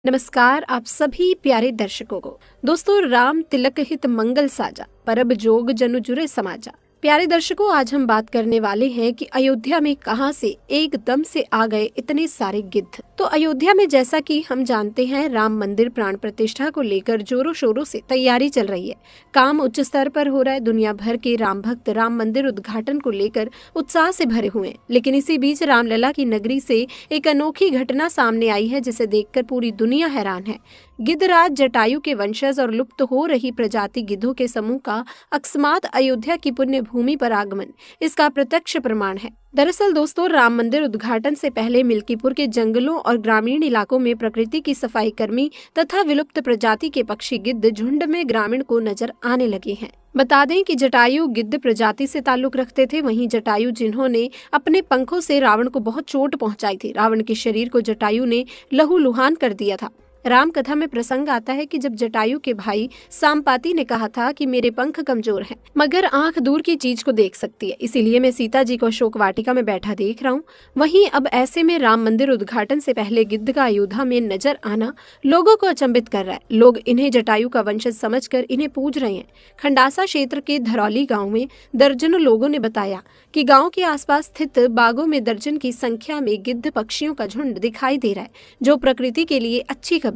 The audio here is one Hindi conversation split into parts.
नमस्कार आप सभी प्यारे दर्शकों को। दोस्तों, राम तिलक हित मंगल साजा, परब जोग जनु जुरे समाजा। प्यारे दर्शकों, आज हम बात करने वाले हैं कि अयोध्या में कहां से एकदम से आ गए इतने सारे गिद्ध। तो अयोध्या में जैसा कि हम जानते हैं, राम मंदिर प्राण प्रतिष्ठा को लेकर जोरों शोरों से तैयारी चल रही है। काम उच्च स्तर पर हो रहा है। दुनिया भर के राम भक्त राम मंदिर उद्घाटन को लेकर उत्साह से भरे हुए हैं। लेकिन इसी बीच रामलला की नगरी से एक अनोखी घटना सामने आई है, जिसे देखकर पूरी दुनिया हैरान है। गिद्धराज जटायु के वंशज और लुप्त हो रही प्रजाति गिद्धों के समूह का अकस्मात अयोध्या की पुण्य भूमि पर आगमन इसका प्रत्यक्ष प्रमाण है। दरअसल दोस्तों, राम मंदिर उद्घाटन से पहले मिल्कीपुर के जंगलों और ग्रामीण इलाकों में प्रकृति की सफाई कर्मी तथा विलुप्त प्रजाति के पक्षी गिद्ध झुंड में ग्रामीण को नजर आने लगे हैं। बता दें कि जटायु गिद्ध प्रजाति से ताल्लुक रखते थे। वहीं जटायु जिन्होंने अपने पंखों से रावण को बहुत चोट पहुंचाई थी। रावण के शरीर को जटायु ने लहूलुहान कर दिया था। राम कथा में प्रसंग आता है कि जब जटायु के भाई साम्पाति ने कहा था कि मेरे पंख कमजोर हैं, मगर आंख दूर की चीज को देख सकती है, इसीलिए मैं सीता जी को अशोक वाटिका में बैठा देख रहा हूँ। वहीं अब ऐसे में राम मंदिर उद्घाटन से पहले गिद्ध का अयोध्या में नजर आना लोगों को अचंभित कर रहा है। लोग इन्हें जटायु का वंशज समझकर इन्हें पूज रहे हैं। खंडासा क्षेत्र के धरौली गाँव में दर्जनों लोगों ने बताया कि गाँव के आसपास स्थित बागों में दर्जन की संख्या में गिद्ध पक्षियों का झुंड दिखाई दे रहा है, जो प्रकृति के लिए अच्छी है।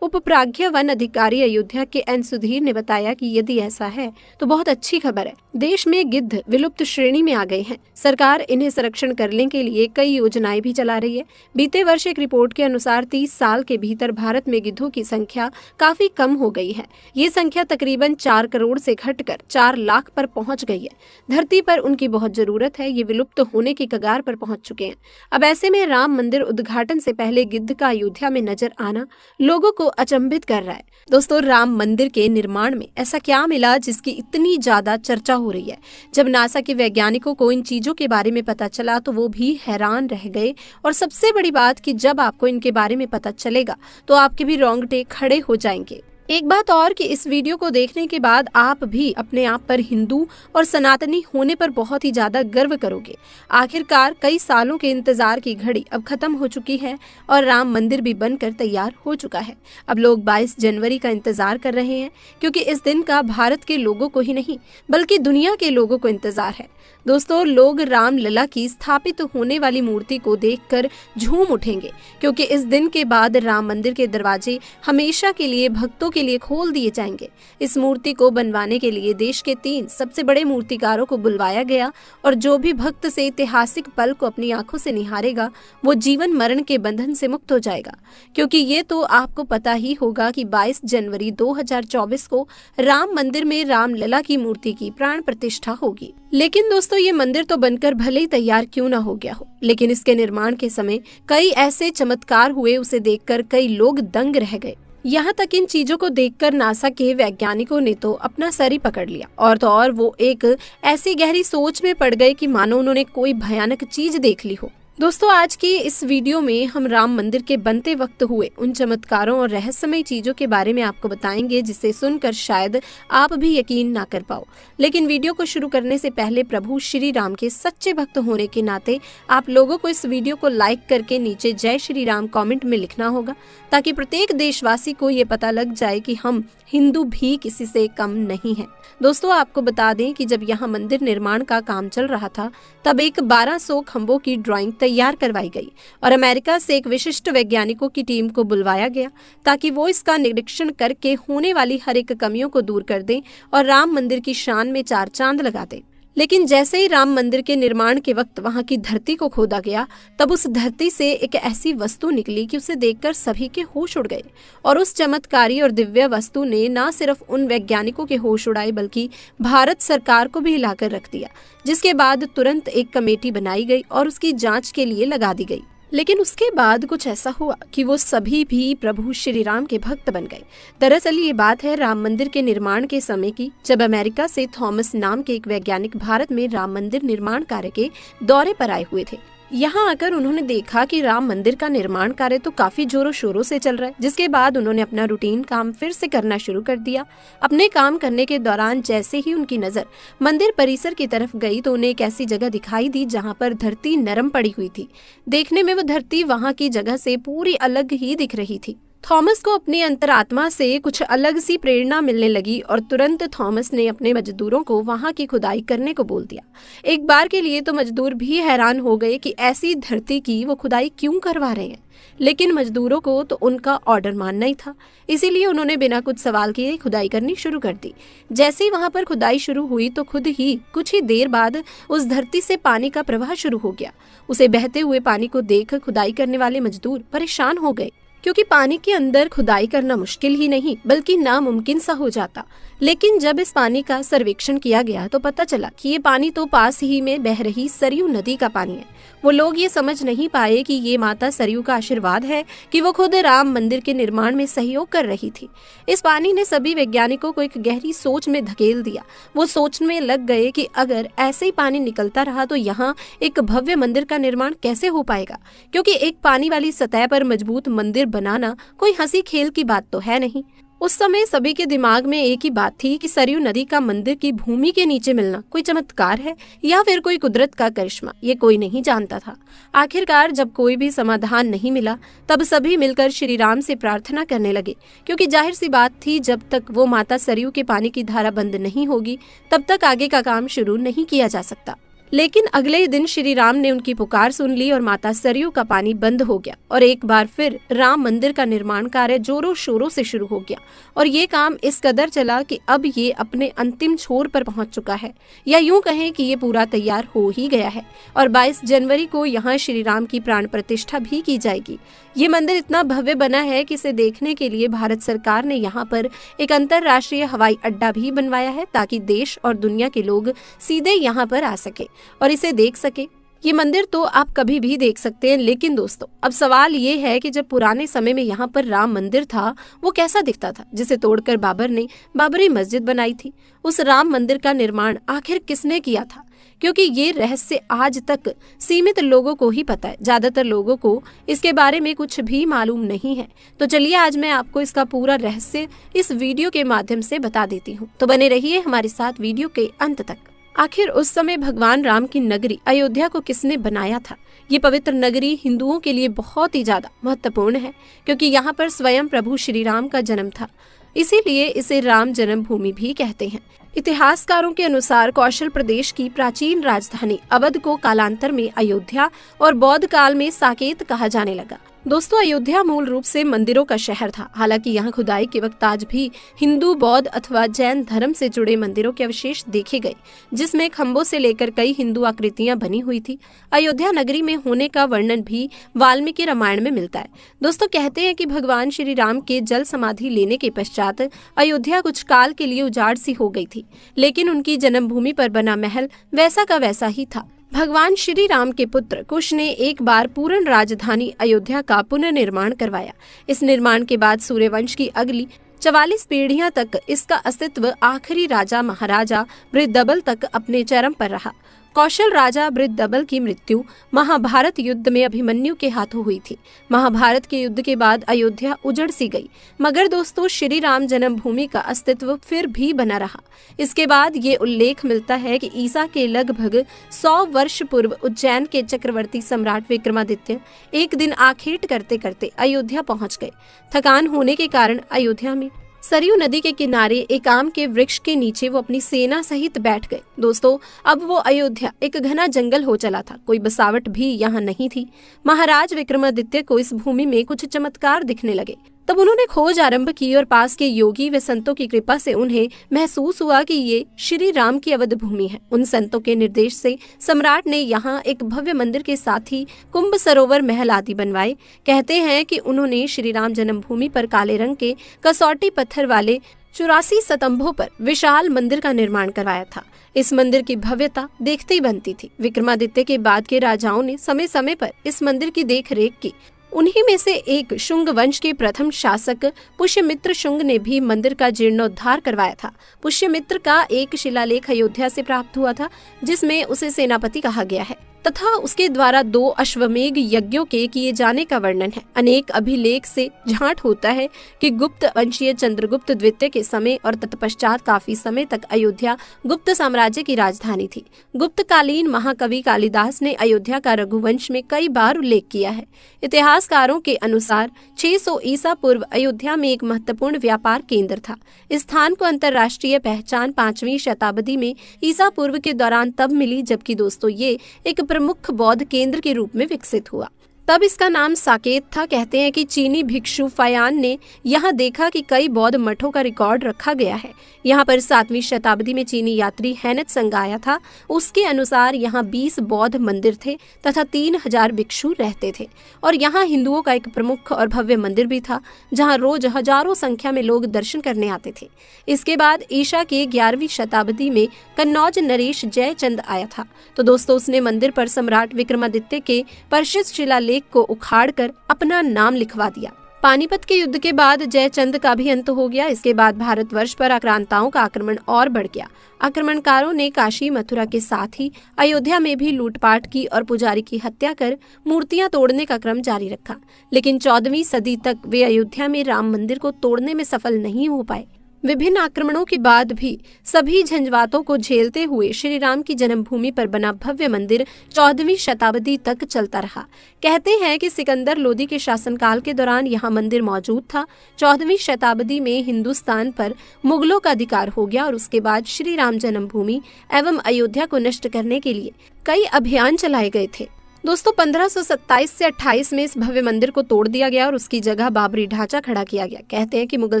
उपप्राज्ञ वन अधिकारी अयोध्या के एन सुधीर ने बताया कि यदि ऐसा है तो बहुत अच्छी खबर है। देश में गिद्ध विलुप्त श्रेणी में आ गए हैं। सरकार इन्हें संरक्षण करने के लिए कई योजनाएं भी चला रही है। बीते वर्ष एक रिपोर्ट के अनुसार 30 साल के भीतर भारत में गिद्धों की संख्या काफी कम हो गई है। ये संख्या तकरीबन 4 करोड़ से घटकर 4 लाख पर पहुंच गई है। धरती पर उनकी बहुत जरूरत है। ये विलुप्त होने की कगार पर पहुंच चुके हैं। अब ऐसे में राम मंदिर उद्घाटन से पहले गिद्ध का अयोध्या में नजर आना लोगों को अचंभित कर रहा है। दोस्तों, राम मंदिर के निर्माण में ऐसा क्या मिला जिसकी इतनी ज्यादा चर्चा हो रही है? जब नासा के वैज्ञानिकों को इन चीजों के बारे में पता चला तो वो भी हैरान रह गए। और सबसे बड़ी बात कि जब आपको इनके बारे में पता चलेगा तो आपके भी रोंगटे खड़े हो जाएंगे। एक बात और कि इस वीडियो को देखने के बाद आप भी अपने आप पर हिंदू और सनातनी होने पर बहुत ही ज्यादा गर्व करोगे। आखिरकार कई सालों के इंतजार की घड़ी अब खत्म हो चुकी है और राम मंदिर भी बनकर तैयार हो चुका है। अब लोग 22 जनवरी का इंतजार कर रहे हैं, क्योंकि इस दिन का भारत के लोगों को ही नहीं बल्कि दुनिया के लोगों को इंतजार है। दोस्तों, लोग रामलला की स्थापित होने वाली मूर्ति को देखकर झूम उठेंगे, क्योंकि इस दिन के बाद राम मंदिर के दरवाजे हमेशा के लिए भक्तों के लिए खोल दिए जाएंगे। इस मूर्ति को बनवाने के लिए देश के 3 सबसे बड़े मूर्तिकारों को बुलवाया गया और जो भी भक्त से ऐतिहासिक पल को अपनी आंखों से निहारेगा वो जीवन मरण के बंधन से मुक्त हो जाएगा। क्योंकि ये तो आपको पता ही होगा कि 22 जनवरी 2024 को राम मंदिर में रामलला की मूर्ति की प्राण प्रतिष्ठा होगी। लेकिन दोस्तों, ये मंदिर तो बनकर भले ही तैयार क्यों ना हो गया हो, लेकिन इसके निर्माण के समय कई ऐसे चमत्कार हुए, उसे देखकर कई लोग दंग रह गए। यहाँ तक इन चीजों को देखकर नासा के वैज्ञानिकों ने तो अपना सर ही पकड़ लिया और तो और वो एक ऐसी गहरी सोच में पड़ गए कि मानो उन्होंने कोई भयानक चीज देख ली हो। दोस्तों, आज की इस वीडियो में हम राम मंदिर के बनते वक्त हुए उन चमत्कारों और रहस्यमय चीजों के बारे में आपको बताएंगे, जिसे सुनकर शायद आप भी यकीन ना कर पाओ। लेकिन वीडियो को शुरू करने से पहले प्रभु श्री राम के सच्चे भक्त होने के नाते आप लोगों को इस वीडियो को लाइक करके नीचे जय श्री राम कमेंट में लिखना होगा, ताकि प्रत्येक देशवासी को ये पता लग जाए कि हम हिंदू भी किसी से कम नहीं है। दोस्तों, आपको बता दें कि जब यहाँ मंदिर निर्माण का काम चल रहा था तब एक 1200 खंभों की ड्राइंग तैयार करवाई गई और अमेरिका से एक विशिष्ट वैज्ञानिकों की टीम को बुलवाया गया, ताकि वो इसका निरीक्षण करके होने वाली हर एक कमियों को दूर कर दें और राम मंदिर की शान में 4 चांद लगा दें। लेकिन जैसे ही राम मंदिर के निर्माण के वक्त वहां की धरती को खोदा गया, तब उस धरती से एक ऐसी वस्तु निकली कि उसे देखकर सभी के होश उड़ गए। और उस चमत्कारी और दिव्य वस्तु ने न सिर्फ उन वैज्ञानिकों के होश उड़ाए बल्कि भारत सरकार को भी हिलाकर रख दिया, जिसके बाद तुरंत एक कमेटी बनाई गई और उसकी जांच के लिए लगा दी गई। लेकिन उसके बाद कुछ ऐसा हुआ कि वो सभी भी प्रभु श्री राम के भक्त बन गए। दरअसल ये बात है राम मंदिर के निर्माण के समय की, जब अमेरिका से थॉमस नाम के एक वैज्ञानिक भारत में राम मंदिर निर्माण कार्य के दौरे पर आए हुए थे। यहाँ आकर उन्होंने देखा कि राम मंदिर का निर्माण कार्य तो काफी जोरों शोरों से चल रहा है, जिसके बाद उन्होंने अपना रूटीन काम फिर से करना शुरू कर दिया। अपने काम करने के दौरान जैसे ही उनकी नजर मंदिर परिसर की तरफ गई तो उन्हें एक ऐसी जगह दिखाई दी जहाँ पर धरती नरम पड़ी हुई थी। देखने में वो धरती वहाँ की जगह से पूरी अलग ही दिख रही थी। थॉमस को अपनी अंतरात्मा से कुछ अलग सी प्रेरणा मिलने लगी और तुरंत थॉमस ने अपने मजदूरों को वहां की खुदाई करने को बोल दिया। एक बार के लिए तो मजदूर भी हैरान हो गए कि ऐसी धरती की वो खुदाई क्यों करवा रहे हैं, लेकिन मजदूरों को तो उनका ऑर्डर मानना ही था, इसीलिए उन्होंने बिना कुछ सवाल किए खुदाई करनी शुरू कर दी। जैसे ही वहां पर खुदाई शुरू हुई तो खुद ही कुछ ही देर बाद उस धरती से पानी का प्रवाह शुरू हो गया। उसे बहते हुए पानी को देख खुदाई करने वाले मजदूर परेशान हो गए, क्योंकि पानी के अंदर खुदाई करना मुश्किल ही नहीं बल्कि नामुमकिन सा हो जाता। लेकिन जब इस पानी का सर्वेक्षण किया गया तो पता चला कि ये पानी तो पास ही में बह रही सरयू नदी का पानी है। वो लोग ये समझ नहीं पाए कि ये माता सरयू का आशीर्वाद है कि वो खुद राम मंदिर के निर्माण में सहयोग कर रही थी। इस पानी ने सभी वैज्ञानिकों को एक गहरी सोच में धकेल दिया। वो सोचने लग गए कि अगर ऐसे ही पानी निकलता रहा तो यहाँ एक भव्य मंदिर का निर्माण कैसे हो पाएगा, क्योंकि एक पानी वाली सतह पर मजबूत मंदिर बनाना कोई हंसी खेल की बात तो है नहीं। उस समय सभी के दिमाग में एक ही बात थी कि सरयू नदी का मंदिर की भूमि के नीचे मिलना कोई चमत्कार है या फिर कोई कुदरत का करिश्मा, ये कोई नहीं जानता था। आखिरकार जब कोई भी समाधान नहीं मिला तब सभी मिलकर श्री राम से प्रार्थना करने लगे, क्योंकि जाहिर सी बात थी जब तक वो माता सरयू के पानी की धारा बंद नहीं होगी तब तक आगे का काम शुरू नहीं किया जा सकता। लेकिन अगले ही दिन श्री राम ने उनकी पुकार सुन ली और माता सरयू का पानी बंद हो गया और एक बार फिर राम मंदिर का निर्माण कार्य जोरों शोरों से शुरू हो गया। और ये काम इस कदर चला कि अब ये अपने अंतिम छोर पर पहुंच चुका है, या यूं कहें कि ये पूरा तैयार हो ही गया है और 22 जनवरी को यहाँ श्री राम की प्राण प्रतिष्ठा भी की जाएगी। ये मंदिर इतना भव्य बना है कि इसे देखने के लिए भारत सरकार ने यहाँ पर एक अंतर्राष्ट्रीय हवाई अड्डा भी बनवाया है, ताकि देश और दुनिया के लोग सीधे यहाँ पर आ सके और इसे देख सके। ये मंदिर तो आप कभी भी देख सकते हैं, लेकिन दोस्तों अब सवाल ये है कि जब पुराने समय में यहाँ पर राम मंदिर था वो कैसा दिखता था, जिसे तोड़कर बाबर ने बाबरी मस्जिद बनाई थी। उस राम मंदिर का निर्माण आखिर किसने किया था, क्योंकि ये रहस्य आज तक सीमित लोगों को ही पता है, ज्यादातर लोगों को इसके बारे में कुछ भी मालूम नहीं है। तो चलिए आज मैं आपको इसका पूरा रहस्य इस वीडियो के माध्यम से बता देती हूँ, तो बने रहिए हमारे साथ वीडियो के अंत तक। आखिर उस समय भगवान राम की नगरी अयोध्या को किसने बनाया था? ये पवित्र नगरी हिंदुओं के लिए बहुत ही ज्यादा महत्वपूर्ण है, क्योंकि यहाँ पर स्वयं प्रभु श्री राम का जन्म था, इसीलिए इसे राम जन्मभूमि भी कहते हैं। इतिहासकारों के अनुसार कौशल प्रदेश की प्राचीन राजधानी अवध को कालांतर में अयोध्या और बौद्ध काल में साकेत कहा जाने लगा। दोस्तों अयोध्या मूल रूप से मंदिरों का शहर था। हालांकि यहाँ खुदाई के वक्त आज भी हिंदू, बौद्ध अथवा जैन धर्म से जुड़े मंदिरों के अवशेष देखे गए, जिसमें खंभों से लेकर कई हिंदू आकृतियां बनी हुई थी। अयोध्या नगरी में होने का वर्णन भी वाल्मीकि रामायण में मिलता है। दोस्तों कहते हैं कि भगवान श्री राम के जल समाधि लेने के पश्चात अयोध्या कुछ काल के लिए उजाड़ सी हो गई थी, लेकिन उनकी जन्मभूमि पर बना महल वैसा का वैसा ही था। भगवान श्री राम के पुत्र कुश ने एक बार पूर्ण राजधानी अयोध्या का पुनर्निर्माण करवाया। इस निर्माण के बाद सूर्यवंश की अगली 44 पीढ़ियां तक इसका अस्तित्व आखिरी राजा महाराजा बृहद्रबल तक अपने चरम पर रहा। कौशल राजा बृहद्रबल की मृत्यु महाभारत युद्ध में अभिमन्यु के हाथों हुई थी। महाभारत के युद्ध के बाद अयोध्या उजड़ सी गई, मगर दोस्तों श्री राम जन्मभूमि का अस्तित्व फिर भी बना रहा। इसके बाद ये उल्लेख मिलता है कि ईसा के लगभग 100 वर्ष पूर्व उज्जैन के चक्रवर्ती सम्राट विक्रमादित्य एक दिन आखेट करते करते अयोध्या पहुंच गए। थकान होने के कारण अयोध्या में सरयू नदी के किनारे एक आम के वृक्ष के नीचे वो अपनी सेना सहित बैठ गए। दोस्तों अब वो अयोध्या एक घना जंगल हो चला था, कोई बसावट भी यहाँ नहीं थी। महाराज विक्रमादित्य को इस भूमि में कुछ चमत्कार दिखने लगे। तब उन्होंने खोज आरंभ की और पास के योगी व संतों की कृपा से उन्हें महसूस हुआ कि ये श्री राम की अवध भूमि है। उन संतों के निर्देश से सम्राट ने यहाँ एक भव्य मंदिर के साथ ही कुंभ सरोवर, महल आदि बनवाए। कहते हैं कि उन्होंने श्री राम जन्मभूमि पर काले रंग के कसौटी पत्थर वाले 84 स्तंभों पर विशाल मंदिर का निर्माण करवाया था। इस मंदिर की भव्यता देखते ही बनती थी। विक्रमादित्य के बाद के राजाओं ने समय समय पर इस मंदिर की देख रेख की। उन्हीं में से एक शुंग वंश के प्रथम शासक पुष्यमित्र शुंग ने भी मंदिर का जीर्णोद्धार करवाया था। पुष्यमित्र का एक शिलालेख अयोध्या से प्राप्त हुआ था, जिसमें उसे सेनापति कहा गया है। तथा उसके द्वारा 2 अश्वमेघ यज्ञों के किए जाने का वर्णन है। अनेक अभिलेख से झांट होता है कि गुप्त वंशीय चंद्रगुप्त द्वितीय के समय और तत्पश्चात काफी समय तक अयोध्या गुप्त साम्राज्य की राजधानी थी। गुप्तकालीन महाकवि कालिदास ने अयोध्या का रघुवंश में कई बार उल्लेख किया है। इतिहासकारों के अनुसार 600 ईसा पूर्व अयोध्या में एक महत्वपूर्ण व्यापार केंद्र था। इस स्थान को अंतर्राष्ट्रीय पहचान 5वीं शताब्दी में ईसा पूर्व के दौरान तब मिली, जबकि दोस्तों ये एक प्रमुख बौद्ध केंद्र के रूप में विकसित हुआ। तब इसका नाम साकेत था। कहते हैं कि चीनी भिक्षु फायान ने यहाँ देखा कि कई बौद्ध मठों का रिकॉर्ड रखा गया है। यहाँ पर 7वीं शताब्दी में चीनी यात्री हैनेत संग आया था। उसके अनुसार यहाँ 20 बौद्ध मंदिर थे तथा 3000 भिक्षु रहते थे और यहाँ हिंदुओं का एक प्रमुख और भव्य मंदिर भी था, जहाँ रोज हजारों संख्या में लोग दर्शन करने आते थे। इसके बाद ईशा के 11वीं शताब्दी में कन्नौज नरेश जयचंद आया था। तो दोस्तों उसने मंदिर पर सम्राट विक्रमादित्य के प्रसिद्ध शिलालेख को उखाड़कर अपना नाम लिखवा दिया। पानीपत के युद्ध के बाद जयचंद का भी अंत हो गया। इसके बाद भारतवर्ष पर आक्रांताओं का आक्रमण और बढ़ गया। आक्रमणकारों ने काशी मथुरा के साथ ही अयोध्या में भी लूटपाट की और पुजारी की हत्या कर मूर्तियां तोड़ने का क्रम जारी रखा। लेकिन 14वीं सदी तक वे अयोध्या में राम मंदिर को तोड़ने में सफल नहीं हो पाए। विभिन्न आक्रमणों के बाद भी सभी झंझावातों को झेलते हुए श्री राम की जन्मभूमि पर बना भव्य मंदिर 14वीं शताब्दी तक चलता रहा। कहते हैं कि सिकंदर लोदी के शासनकाल के दौरान यहाँ मंदिर मौजूद था। 14वीं शताब्दी में हिंदुस्तान पर मुगलों का अधिकार हो गया और उसके बाद श्री राम जन्मभूमि एवं अयोध्या को नष्ट करने के लिए कई अभियान चलाए गए थे। दोस्तों 1527 से 28 में इस भव्य मंदिर को तोड़ दिया गया और उसकी जगह बाबरी ढांचा खड़ा किया गया। कहते हैं कि मुगल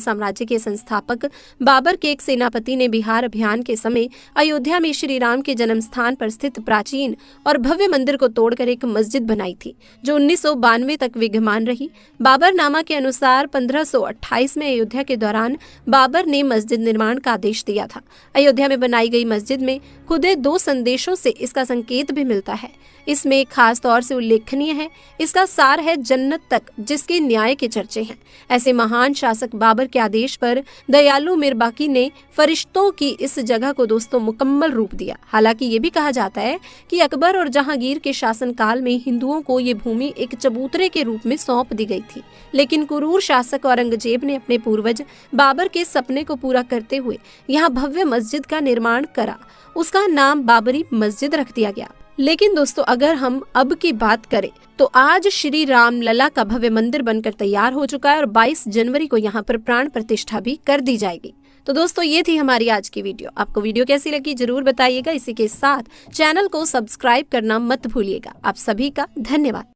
साम्राज्य के संस्थापक बाबर के एक सेनापति ने बिहार अभियान के समय अयोध्या में श्री राम के जन्म स्थान पर स्थित प्राचीन और भव्य मंदिर को तोड़कर एक मस्जिद बनाई थी, जो 1992 तक विद्यमान रही। बाबरनामा के अनुसार 1528 में अयोध्या के दौरान बाबर ने मस्जिद निर्माण का आदेश दिया था। अयोध्या में बनाई गई मस्जिद में खुदे 2 संदेशों से इसका संकेत भी मिलता है। इसमें खास तौर से उल्लेखनीय है, इसका सार है जन्नत तक, जिसके न्याय के चर्चे हैं। ऐसे महान शासक बाबर के आदेश पर दयालु मिर्बाकी ने फरिश्तों की इस जगह को दोस्तों मुकम्मल रूप दिया। हालांकि ये भी कहा जाता है कि अकबर और जहांगीर के शासनकाल में हिंदुओं को ये भूमि एक चबूतरे के रूप में सौंप दी गई थी, लेकिन कुरूर शासक औरंगजेब ने अपने पूर्वज बाबर के सपने को पूरा करते हुए यहाँ भव्य मस्जिद का निर्माण करा। उसका नाम बाबरी मस्जिद रख दिया गया। लेकिन दोस्तों अगर हम अब की बात करें तो आज श्री राम लला का भव्य मंदिर बनकर तैयार हो चुका है और 22 जनवरी को यहाँ पर प्राण प्रतिष्ठा भी कर दी जाएगी। तो दोस्तों ये थी हमारी आज की वीडियो। आपको वीडियो कैसी लगी जरूर बताइएगा। इसी के साथ चैनल को सब्सक्राइब करना मत भूलिएगा। आप सभी का धन्यवाद।